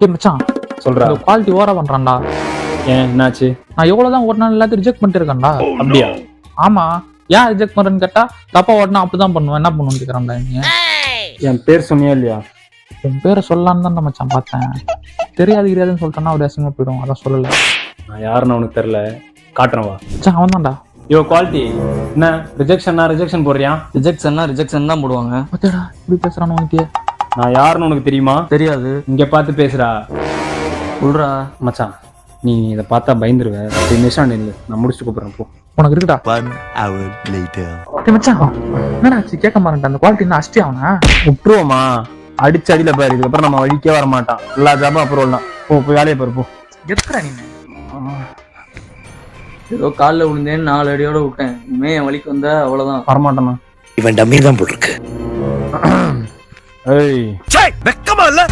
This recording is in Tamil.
டேய் மச்சான், சொல்றா. இந்த குவாலிட்டி ஓவரா பண்றான்டா. ஏன் என்னாச்சு? நான் எவ்வளவுதான் ஓட்டினாலும் எல்லாத்தையும் ரிஜெக்ட் பண்ணிட்டு இருக்கேன்டா. அப்படியா? ஆமா, ஏன் ரிஜெக்ட் பண்றேன்னு கேட்டா தப்பா ஓட்டினா அப்படிதான் பண்ணுவேன், என்ன பண்ணுன்னு கேக்குறான்டா. நீ என் பேர் சொன்னியா இல்லையா? உன் பேரை சொல்லலான்னு தான் மச்சான் பார்த்தேன். தெரியாதுன்னு சொல்லிட்டேன்னா ஒரு அசிங்கமா போயிடும், அதான் சொல்லல. நான் யாருன்னு உனக்கு தெரியல, காட்டுறேன் வா. மச்சான் அவன் தான்டா. யோ குவாலிட்டி, என்ன ரிஜெக்ஷன் போடுறியா? ரிஜெக்ஷன் தான் போடுவாங்க. மச்சாடா இப்படி பேசுறான்னு உனக்கு நான் யாருன்னு உனக்கு தெரியுமா? தெரியாது. இங்க பார்த்து பேசுறா. சொல்றா. மச்சான் நீ இதை பார்த்தா பயந்துருவ. 10 நிமிஷம் நில்லு, நான் முடிச்சுட்டு கூப்பிடுறேன் போ. உனக்கு இருக்குடா. 1 hour later. டேய் மச்சான், என்னடா ஆச்சு? கேட்க மாட்டேன். அந்த குவாலிட்டி என்ன அஷ்டி அவனா? விட்டுருவோமா? அடிச்சு அடியில பாரு, இதுக்கப்புறம் நம்ம வழிக்கே வர மாட்டான். எல்லா ஜாபும் அப்புறம் தான். போய் வேலையை பாரு போ. எதுக்குடா நீ? ஏதோ காலில் விழுந்தேன்னு 4 அடியோட விட்டேன். இனிமே என் வலிக்கு வந்தா அவ்வளவுதான். வரமாட்டானா? இவன் டம்மி தான் போட்டிருக்கு. ஏய் வெக்கமா இல்ல?